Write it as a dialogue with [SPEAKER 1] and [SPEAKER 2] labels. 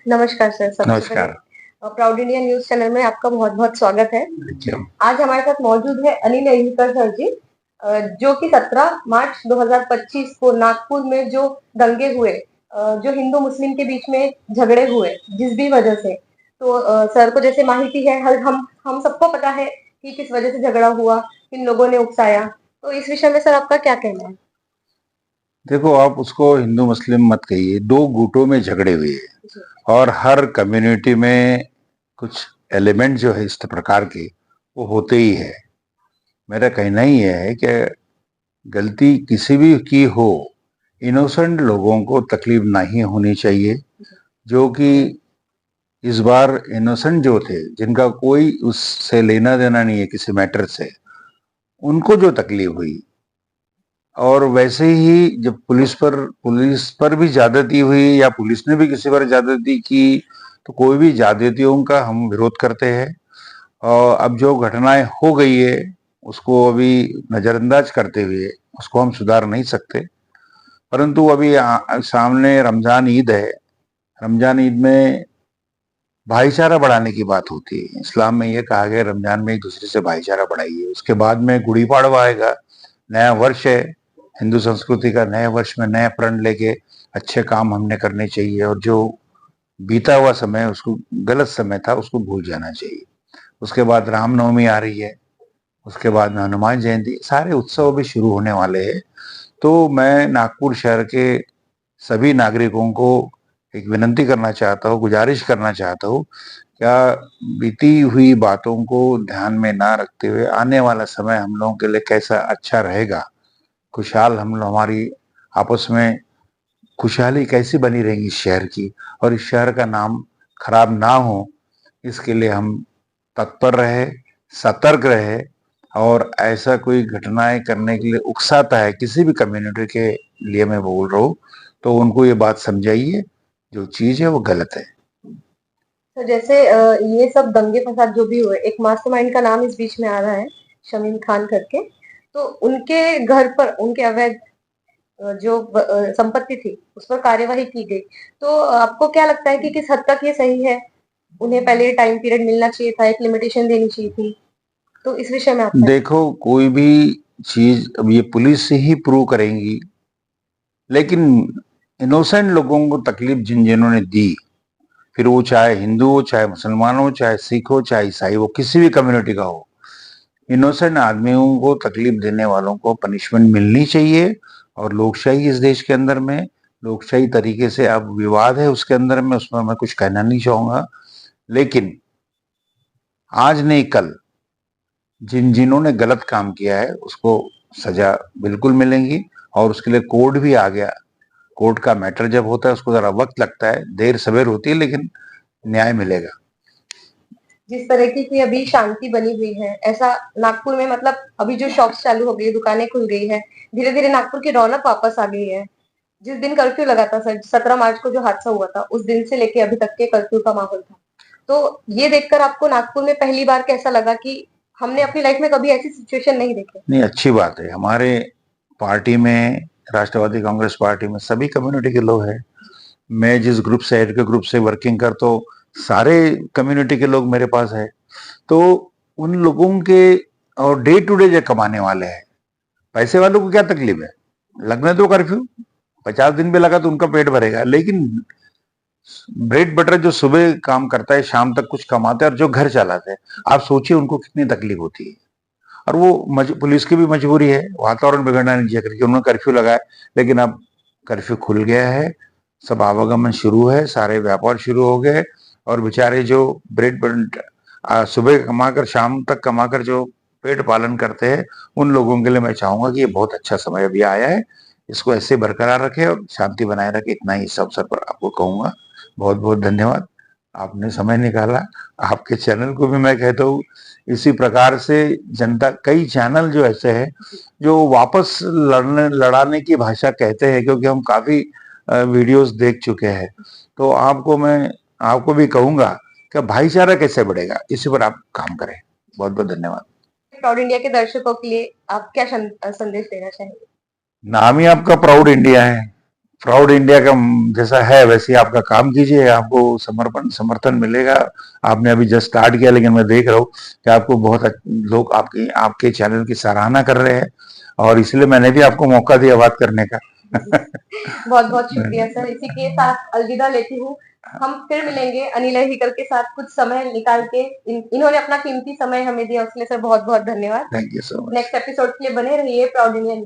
[SPEAKER 1] नमस्कार सर, सबसे पहले
[SPEAKER 2] नमस्कार।
[SPEAKER 1] प्राउड इंडिया न्यूज़ चैनल में आपका बहुत-बहुत स्वागत है।
[SPEAKER 2] जी।
[SPEAKER 1] आज हमारे साथ मौजूद है अनिल अहिरकर सर जी, जो कि 17 मार्च 2025 को नागपुर में जो दंगे हुए, जो हिंदू मुस्लिम के बीच में झगड़े हुए, जिस भी वजह से, तो सर को जैसे माहिती है, हर हम सबको पता है कि किस वजह से झगड़ा हुआ, किन लोगों ने उकसाया। तो इस विषय में सर आपका क्या कहना है?
[SPEAKER 2] देखो, आप उसको हिंदू मुस्लिम मत कहिए, 2 गुटों में झगड़े हुए
[SPEAKER 1] जी,
[SPEAKER 2] और हर कम्युनिटी में कुछ एलिमेंट जो है इस प्रकार के, वो होते ही है। मेरा कहना ही यह है कि गलती किसी भी की हो, इनोसेंट लोगों को तकलीफ नहीं होनी चाहिए। जो कि इस बार इनोसेंट जो थे, जिनका कोई उससे लेना देना नहीं है किसी मैटर से, उनको जो तकलीफ हुई, और वैसे ही जब पुलिस पर भी ज्यादती हुई या पुलिस ने भी किसी पर ज्यादती की, तो कोई भी ज्यादतियों का हम विरोध करते हैं। और अब जो घटनाएं हो गई है, उसको अभी नजरअंदाज करते हुए उसको हम सुधार नहीं सकते। परंतु अभी सामने रमजान ईद है। रमजान ईद में भाईचारा बढ़ाने की बात होती है। इस्लाम में यह कहा गया, रमजान में एक दूसरे से भाईचारा बढ़ाइए। उसके बाद में गुड़ी पड़वा आएगा, नया वर्ष है। हिंदू संस्कृति का नए वर्ष में नए प्रण लेके अच्छे काम हमने करने चाहिए, और जो बीता हुआ समय उसको गलत समय था उसको भूल जाना चाहिए। उसके बाद रामनवमी आ रही है, उसके बाद में हनुमान जयंती, सारे उत्सव भी शुरू होने वाले हैं। तो मैं नागपुर शहर के सभी नागरिकों को एक विनती करना चाहता हूँ, गुजारिश करना चाहता हूँ, क्या बीती हुई बातों को ध्यान में ना रखते हुए आने वाला समय हम लोगों के लिए कैसा अच्छा रहेगा, खुशहाल हम लोग, हमारी आपस में खुशहाली कैसी बनी रहेगी इस शहर की, और इस शहर का नाम खराब ना हो, इसके लिए हम तत्पर रहे, सतर्क रहे। और ऐसा कोई घटनाएं करने के लिए उकसाता है किसी भी कम्युनिटी के लिए, मैं बोल रहा हूँ, तो उनको ये बात समझाइए, जो चीज है वो गलत है।
[SPEAKER 1] तो जैसे ये सब दंगे फसाद जो भी हुए, एक मास्टरमाइंड का नाम इस बीच में आ रहा है, शमीम खान करके। तो उनके घर पर उनके अवैध जो संपत्ति थी, उस पर कार्यवाही की गई। तो आपको क्या लगता है कि किस हद तक ये सही है? उन्हें पहले टाइम पीरियड मिलना चाहिए था, एक लिमिटेशन देनी चाहिए थी। तो इस विषय में आपका
[SPEAKER 2] देखो, कोई भी चीज अब ये पुलिस से ही प्रूव करेंगी, लेकिन इनोसेंट लोगों को तकलीफ जिन जिन्होंने दी, फिर वो चाहे हिंदू हो, चाहे मुसलमान हो, चाहे सिख हो, चाहे ईसाई हो, किसी भी कम्युनिटी का हो, इनोसेंट आदमियों को तकलीफ देने वालों को पनिशमेंट मिलनी चाहिए। और लोकशाही इस देश के अंदर में, लोकशाही तरीके से अब विवाद है उसके अंदर में, उसमें मैं कुछ कहना नहीं चाहूंगा। लेकिन आज नहीं कल जिन्होंने गलत काम किया है उसको सजा बिल्कुल मिलेंगी। और उसके लिए कोर्ट भी आ गया। कोर्ट का मैटर जब होता है उसको जरा वक्त लगता है, देर सवेर होती है, लेकिन न्याय मिलेगा।
[SPEAKER 1] जिस तरीके की अभी शांति बनी हुई है, ऐसा नागपुर में मतलब अभी जो शॉप्स चालू हो गई, दुकानें खुल गई है, धीरे-धीरे नागपुर की रौनक वापस आ गई है। जिस दिन कर्फ्यू लगा था सर, 17 मार्च को जो हादसा हुआ था, उस दिन से लेके अभी तक के कर्फ्यू का माहौल था। तो ये देखकर आपको नागपुर में पहली बार कैसा लगा कि हमने अपनी लाइफ में कभी ऐसी सिचुएशन नहीं देखी?
[SPEAKER 2] नहीं, अच्छी बात है। हमारे पार्टी में, राष्ट्रवादी कांग्रेस पार्टी में सभी कम्युनिटी के लोग हैं। मैं जिस ग्रुप से, हेड के ग्रुप से वर्किंग करता हूँ, सारे कम्युनिटी के लोग मेरे पास है। तो उन लोगों के, और डे टू डे जो कमाने वाले हैं, पैसे वालों को क्या तकलीफ है? लगने दो कर्फ्यू, 50 दिन भी लगा तो उनका पेट भरेगा। लेकिन ब्रेड बटर जो सुबह काम करता है, शाम तक कुछ कमाते हैं और जो घर चलाते हैं, आप सोचिए उनको कितनी तकलीफ होती है। और वो पुलिस की भी मजबूरी है, वातावरण बिगड़ना नहीं चाहिए करके उन्होंने कर्फ्यू लगाया। लेकिन अब कर्फ्यू खुल गया है, सब आवागमन शुरू है, सारे व्यापार शुरू हो गए। और बेचारे जो ब्रेड सुबह कमाकर शाम तक कमाकर जो पेट पालन करते हैं, उन लोगों के लिए मैं चाहूंगा कि ये बहुत अच्छा समय अभी आया है, इसको ऐसे बरकरार रखे और शांति बनाए रखे। इतना ही इस अवसर पर आपको कहूंगा। बहुत बहुत धन्यवाद, आपने समय निकाला। आपके चैनल को भी मैं कहता हूँ, इसी प्रकार से जनता, कई चैनल जो ऐसे हैं जो वापस लड़ाने की भाषा कहते हैं, क्योंकि हम काफी वीडियोस देख चुके हैं। तो आपको भी कहूंगा कि भाईचारा कैसे बढ़ेगा, इसी पर आप काम करें। बहुत बहुत धन्यवाद।
[SPEAKER 1] प्राउड इंडिया के दर्शकों के लिए आप क्या संदेश देना चाहेंगे?
[SPEAKER 2] नाम ही आपका प्राउड इंडिया है, प्राउड इंडिया का जैसा है वैसे ही आपका काम कीजिए, आपको समर्थन मिलेगा। आपने अभी जस्ट स्टार्ट किया, लेकिन मैं देख रहा हूँ कि आपको लोग आपकी आपके चैनल की सराहना कर रहे हैं, और इसलिए मैंने भी आपको मौका दिया बात करने का।
[SPEAKER 1] बहुत बहुत शुक्रिया सर। इसी के साथ अलविदा लेती हूँ। हम फिर मिलेंगे अनिल अहीकर के साथ कुछ समय निकाल के। इन्होंने अपना कीमती समय हमें दिया, उसके लिए सर बहुत बहुत धन्यवाद।
[SPEAKER 2] Thank you so much.
[SPEAKER 1] Next episode के लिए बने रहिए प्राउड इंडियन।